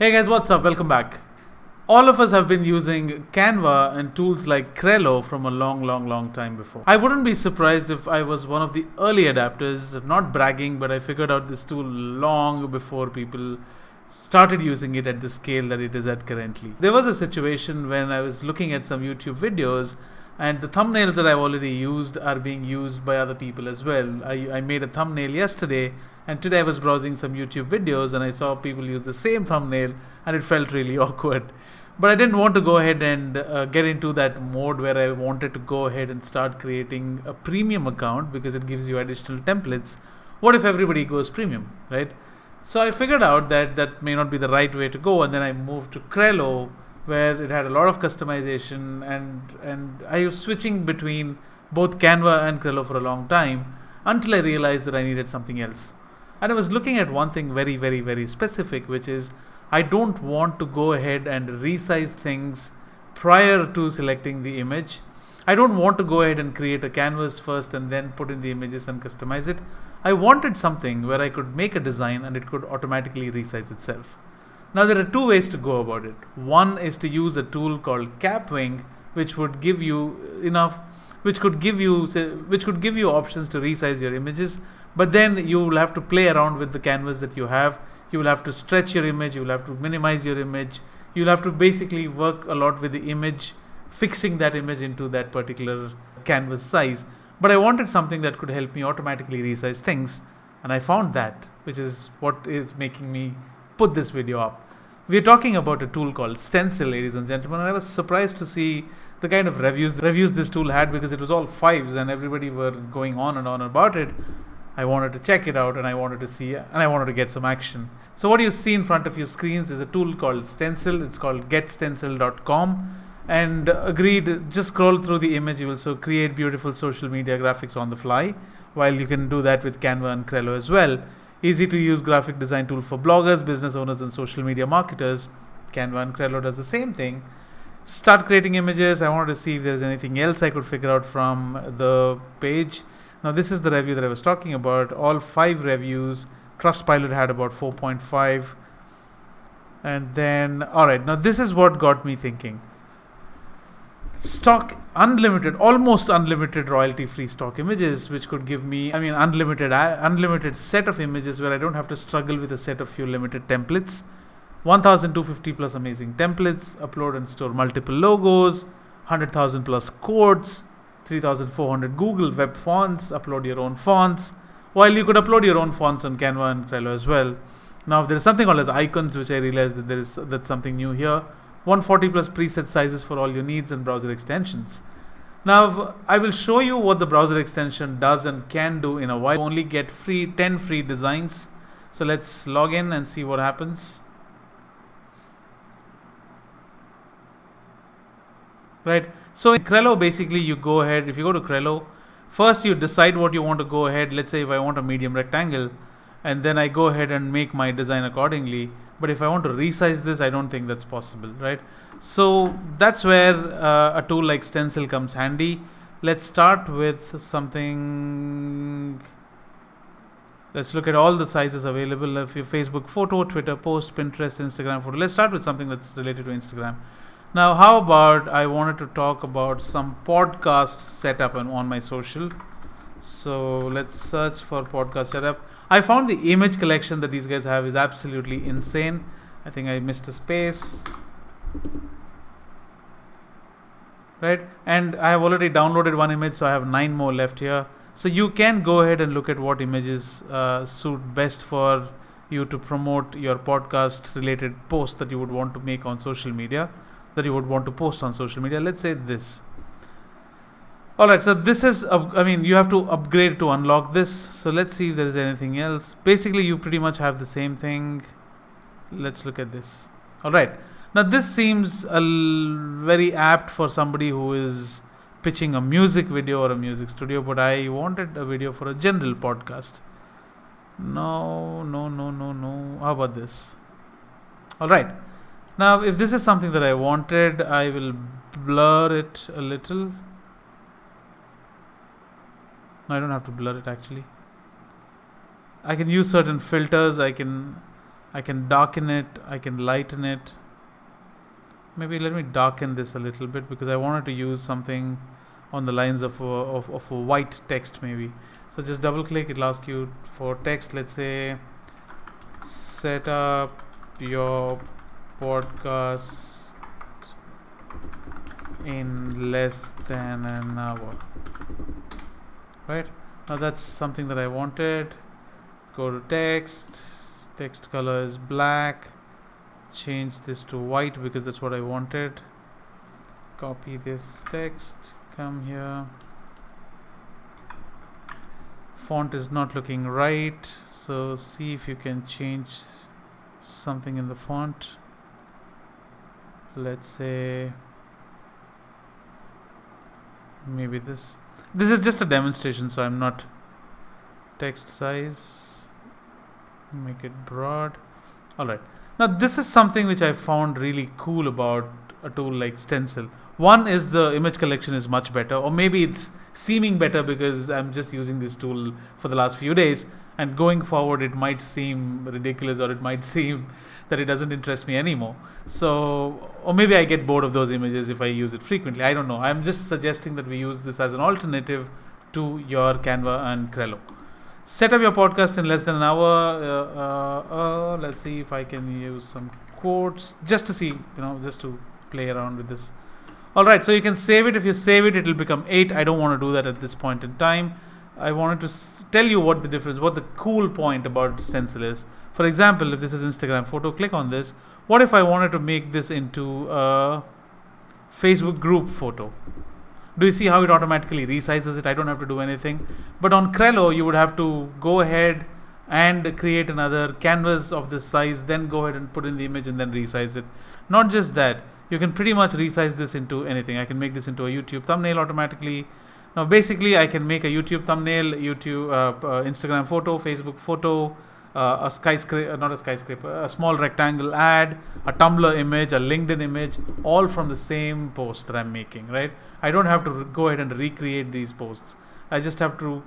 Hey guys, what's up? Welcome back. All of us have been using Canva and tools like Trello from a long time before. I wouldn't be surprised if I was one of the early adapters, not bragging, but I figured out this tool long before people started using it at the scale that it is at currently. There was a situation when I was looking at some YouTube videos and the thumbnails that I've already used are being used by other people as well. I made a thumbnail yesterday, and today I was browsing some YouTube videos and I saw people use the same thumbnail and it felt really awkward. But I didn't want to go ahead and get into that mode where I wanted to go ahead and start creating a premium account because it gives you additional templates. What if everybody goes premium, right? So I figured out that that may not be the right way to go, and then I moved to Trello, where it had a lot of customization, and I was switching between both Canva and Trello for a long time until I realized that I needed something else. And I was looking at one thing very specific, which is I don't want to go ahead and resize things prior to selecting the image. I don't want to go ahead and create a canvas first and then put in the images and customize it. I wanted something where I could make a design and it could automatically resize itself. Now there are two ways to go about it. One is to use a tool called Capwing, which would give you which could give you options to resize your images, but then you will have to play around with the canvas that you have. You will have to stretch your image, you will have to minimize your image, you'll have to basically work a lot with the image, fixing that image into that particular canvas size. But I wanted something that could help me automatically resize things, and I found that, which is what is making me put this video up. We're talking about a tool called Stencil, ladies and gentlemen, and I was surprised to see the kind of reviews this tool had, because it was all 5s and everybody were going on and on about it. I wanted to check it out and I wanted to see and I wanted to get some action. So what you see in front of your screens is a tool called Stencil. It's called getstencil.com, and agreed, just scroll through the image. You will so create beautiful social media graphics on the fly, while you can do that with Canva and Trello as well. Easy to use graphic design tool for bloggers, business owners and social media marketers. Canva and Trello does the same thing. Start creating images. I wanted to see if there's anything else I could figure out from the page. Now this is the review that I was talking about. All 5 reviews. Trustpilot had about 4.5. And then, alright, now this is what got me thinking. Stock unlimited, almost unlimited royalty-free stock images, which could give me, unlimited set of images where I don't have to struggle with a set of few limited templates. 1,250 plus amazing templates, upload and store multiple logos, 100,000 plus quotes, 3,400 Google web fonts, upload your own fonts, while you could upload your own fonts on Canva and Trello as well. Now there is something called as icons, which I realized that that's something new here. 140 plus preset sizes for all your needs and browser extensions. Now I will show you what the browser extension does and can do in a while. You only get 10 free designs. So let's log in and see what happens. Right. So in Trello, basically you go ahead, if you go to Trello, first you decide what you want to go ahead. Let's say if I want a medium rectangle, and then I go ahead and make my design accordingly. But if I want to resize this, I don't think that's possible, right? So that's where a tool like Stencil comes handy. Let's start with something. Let's look at all the sizes available of your Facebook photo, Twitter post, Pinterest, Instagram photo. Let's start with something that's related to Instagram. Now, how about I wanted to talk about some podcast setup on my social. So let's search for podcast setup. I found the image collection that these guys have is absolutely insane. I think I missed a space. Right? And I have already downloaded one image, so I have 9 more left here. So you can go ahead and look at what images suit best for you to promote your podcast related post that you would want to make on social media, that you would want to post on social media. Let's say this. Alright, so this is, you have to upgrade to unlock this. So let's see if there is anything else. Basically, you pretty much have the same thing. Let's look at this. Alright, now this seems very apt for somebody who is pitching a music video or a music studio, but I wanted a video for a general podcast. No. How about this? Alright, now if this is something that I wanted, I will blur it a little. I don't have to blur it actually. I can use certain filters. I can I can darken it, I can lighten it. Maybe let me darken this a little bit because I wanted to use something on the lines of a white text maybe. So just double click, it'll ask you for text. Let's say set up your podcast in less than an hour. Right, now that's something that I wanted. Go to text color is black, change this to white because that's what I wanted. Copy this text, come here. Font is not looking right, so see if you can change something in the font. Let's say maybe this is just a demonstration, so I'm not. Text size, make it broad. Alright, now this is something which I found really cool about a tool like Stencil. One is the image collection is much better, or maybe it's seeming better because I'm just using this tool for the last few days, and going forward it might seem ridiculous, or it might seem that it doesn't interest me anymore. So, or maybe I get bored of those images if I use it frequently. I don't know. I'm just suggesting that we use this as an alternative to your Canva and Trello. Set up your podcast in less than an hour. Let's see if I can use some quotes just to see, just to play around with this. Alright, so you can save it. If you save it, it will become 8. I don't want to do that at this point in time. I wanted to tell you what the cool point about Stencil is. For example, if this is Instagram photo, click on this. What if I wanted to make this into a Facebook group photo? Do you see how it automatically resizes it? I don't have to do anything. But on Trello, you would have to go ahead and create another canvas of this size, then go ahead and put in the image and then resize it. Not just that, you can pretty much resize this into anything. I can make this into a YouTube thumbnail automatically. Now basically I can make a YouTube thumbnail, Instagram photo, Facebook photo, a small rectangle ad, a Tumblr image, a LinkedIn image, all from the same post that I'm making, right? I don't have to go ahead and recreate these posts. I just have to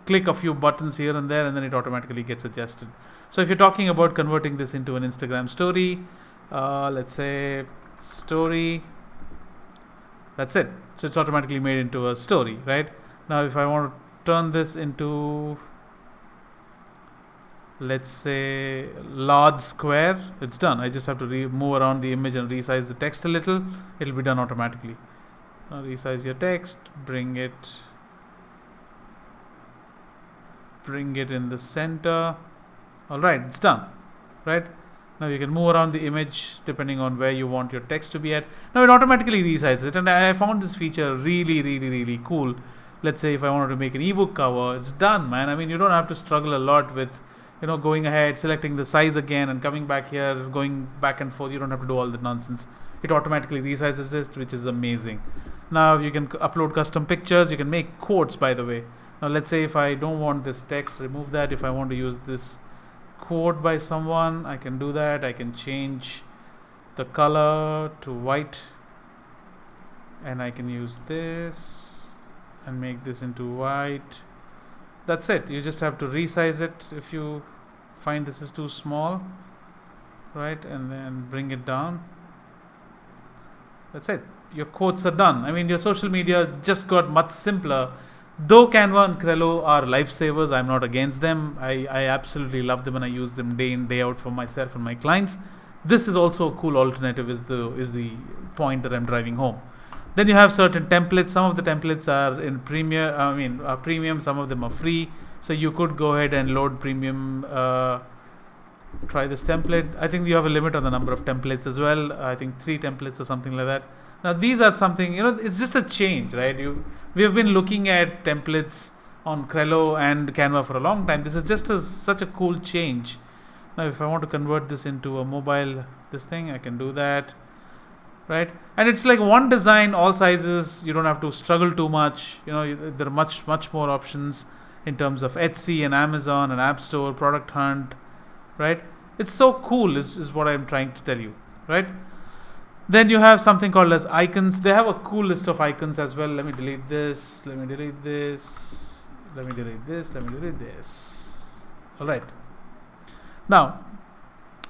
click a few buttons here and there, and then it automatically gets adjusted. So if you're talking about converting this into an Instagram story, let's say story, that's it. So it's automatically made into a story, right? Now if I want to turn this into, let's say, large square, it's done. I just have to move around the image and resize the text a little. It'll be done automatically. Now resize your text, bring it in the center. Alright, it's done, right? Now you can move around the image depending on where you want your text to be at. Now it automatically resizes it, and I found this feature really cool. Let's say if I wanted to make an ebook cover, it's done, man. I mean, you don't have to struggle a lot with going ahead, selecting the size again and coming back here, going back and forth. You don't have to do all that nonsense. It automatically resizes it, which is amazing. Now you can upload custom pictures. You can make quotes, by the way. Now let's say if I don't want this text, remove that. If I want to use this quote by someone, I can do that. I can change the color to white, and I can use this and make this into white. That's it. You just have to resize it if you find this is too small, right? And then bring it down. That's it. Your quotes are done. I mean, your social media just got much simpler. Though Canva and Trello are lifesavers, I'm not against them. I absolutely love them, and I use them day in, day out for myself and my clients. This is also a cool alternative, is the point that I'm driving home. Then you have certain templates. Some of the templates are in premium. Some of them are free. So you could go ahead and load premium. Try this template. I think you have a limit on the number of templates as well. I think 3 templates or something like that. Now these are something, it's just a change, right? We have been looking at templates on Trello and Canva for a long time. This is just such a cool change. Now if I want to convert this into a mobile, I can do that. Right, and it's like one design, all sizes. You don't have to struggle too much. There are much more options in terms of Etsy and Amazon and App Store, Product Hunt. Right, it's so cool. Is what I'm trying to tell you. Right. Then you have something called as icons. They have a cool list of icons as well. Let me delete this. Let me delete this. Let me delete this. Let me delete this. All right. Now,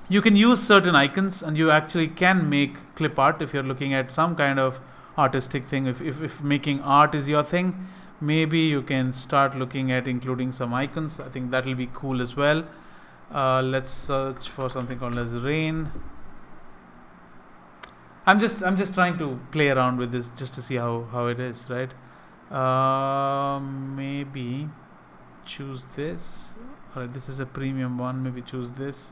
You can use certain icons, and you actually can make clip art if you're looking at some kind of artistic thing. If making art is your thing, maybe you can start looking at including some icons. I think that will be cool as well. Let's search for something called as rain. I'm just trying to play around with this just to see how it is, right? Maybe choose this. Alright, this is a premium one. Maybe choose this.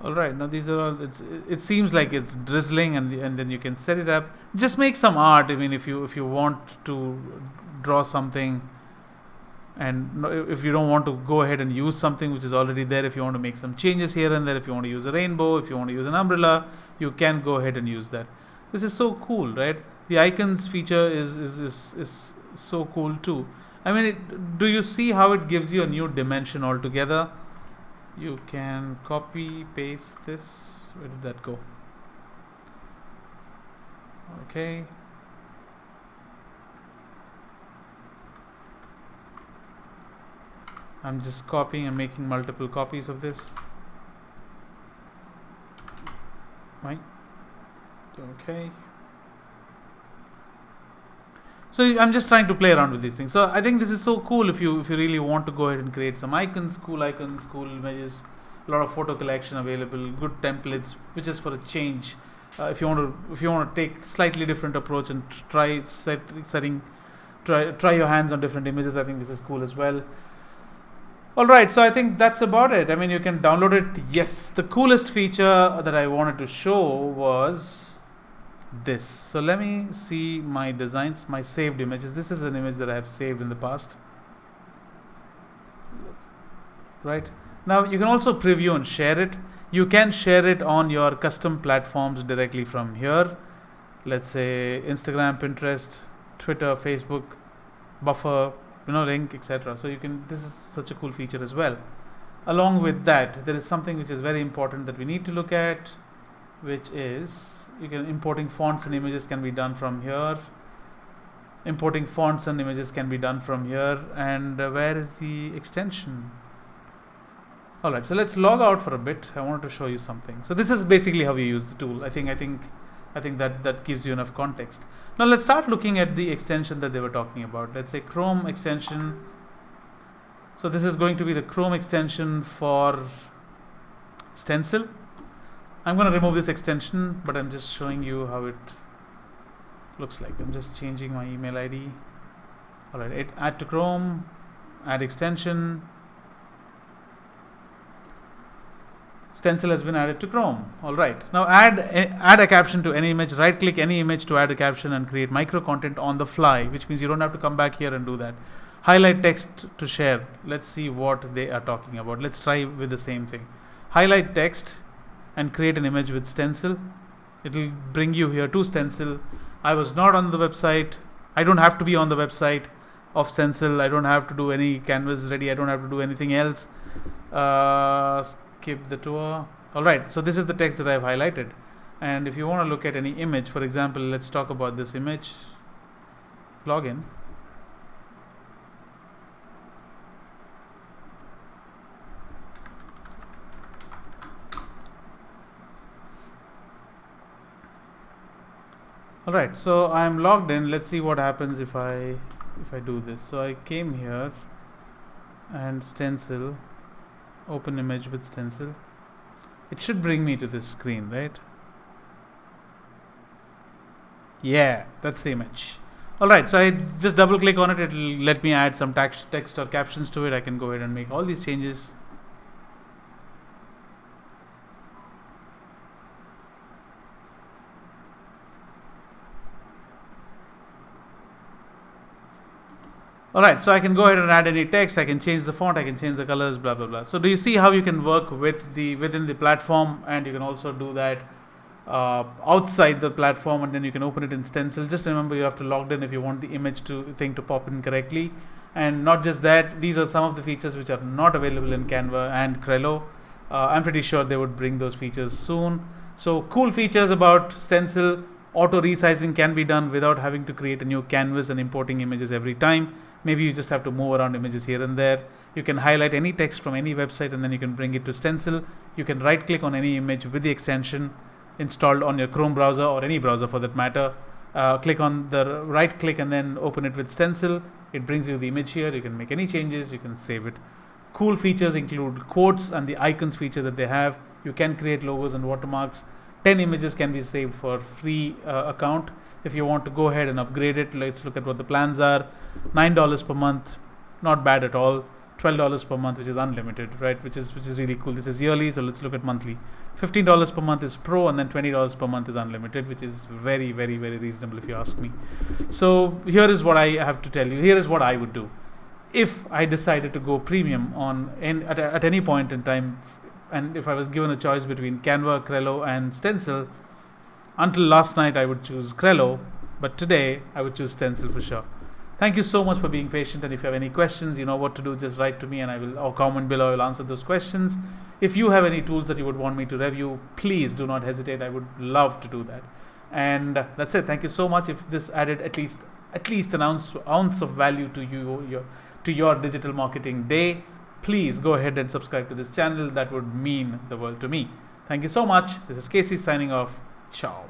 Alright, now these are all. It seems like it's drizzling, and then you can set it up. Just make some art. I mean, if you want to draw something, and if you don't want to go ahead and use something which is already there, if you want to make some changes here and there, if you want to use a rainbow, if you want to use an umbrella, you can go ahead and use that. This is so cool, right? The icons feature is so cool too. I mean, do you see how it gives you a new dimension altogether? You can copy paste this. Where did that go? Okay. I'm just copying and making multiple copies of this. Right. Okay. So I'm just trying to play around with these things. So I think this is so cool if you really want to go ahead and create some icons, cool images, a lot of photo collection available, good templates, which is for a change. If you want to take slightly different approach and try your hands on different images, I think this is cool as well. Alright, so I think that's about it. I mean, you can download it. Yes, the coolest feature that I wanted to show was this. So let me see my designs, my saved images. This is an image that I have saved in the past. Right. Now you can also preview and share it. You can share it on your custom platforms directly from here. Let's say Instagram, Pinterest, Twitter, Facebook, Buffer, link, etc. So you can, this is such a cool feature as well. Along with that, there is something which is very important that we need to look at, which is importing fonts and images can be done from here. Importing fonts and images can be done from here. And where is the extension? Alright, so let's log out for a bit. I wanted to show you something. So this is basically how you use the tool. I think that gives you enough context. Now let's start looking at the extension that they were talking about. Let's say Chrome extension. So this is going to be the Chrome extension for Stencil. I'm going to remove this extension, but I'm just showing you how it looks like. I'm just changing my email ID. Alright, add to Chrome, add extension. Stencil has been added to Chrome. Alright, now add a caption to any image. Right click any image to add a caption and create micro content on the fly, which means you don't have to come back here and do that. Highlight text to share. Let's see what they are talking about. Let's try with the same thing. Highlight text and create an image with Stencil. It will bring you here to Stencil. I was not on the website. I don't have to be on the website of Stencil. I don't have to do any canvas ready. I don't have to do anything else. Skip the tour. Alright, so this is the text that I have highlighted. And if you want to look at any image, for example, let's talk about this image. Login. Alright, so I'm logged in. Let's see what happens if I do this. So I came here and Stencil, open image with Stencil. It should bring me to this screen, right? Yeah, that's the image. Alright, so I just double click on it. It will let me add some text or captions to it. I can go ahead and make all these changes. Alright, so I can go ahead and add any text, I can change the font, I can change the colors, blah blah blah. So do you see how you can work within the platform, and you can also do that outside the platform, and then you can open it in Stencil. Just remember, you have to log in if you want the image thing to pop in correctly. And not just that, these are some of the features which are not available in Canva and Trello. I'm pretty sure they would bring those features soon. So cool features about Stencil. Auto resizing can be done without having to create a new canvas and importing images every time. Maybe you just have to move around images here and there. You can highlight any text from any website and then you can bring it to Stencil. You can right click on any image with the extension installed on your Chrome browser or any browser for that matter. Click on the right click and then open it with Stencil. It brings you the image here. You can make any changes, you can save it. Cool features include quotes and the icons feature that they have. You can create logos and watermarks. 10 images can be saved for free account. If you want to go ahead and upgrade it, let's look at what the plans are. $9 per month, not bad at all. $12 per month, which is unlimited, right? Which is really cool. This is yearly, so let's look at monthly. $15 per month is pro, and then $20 per month is unlimited, which is very, very, very reasonable if you ask me. So here is what I have to tell you. Here is what I would do if I decided to go premium at any point in time, and if I was given a choice between Canva, Crello, and Stencil. Until last night, I would choose Crello, but today I would choose Stencil for sure. Thank you so much for being patient, and if you have any questions, you know what to do, just write to me and I will, or comment below, I will answer those questions. If you have any tools that you would want me to review, please do not hesitate. I would love to do that. And that's it. Thank you so much. If this added at least an ounce of value to you, to your digital marketing day, please go ahead and subscribe to this channel. That would mean the world to me. Thank you so much. This is Casey signing off. Ciao.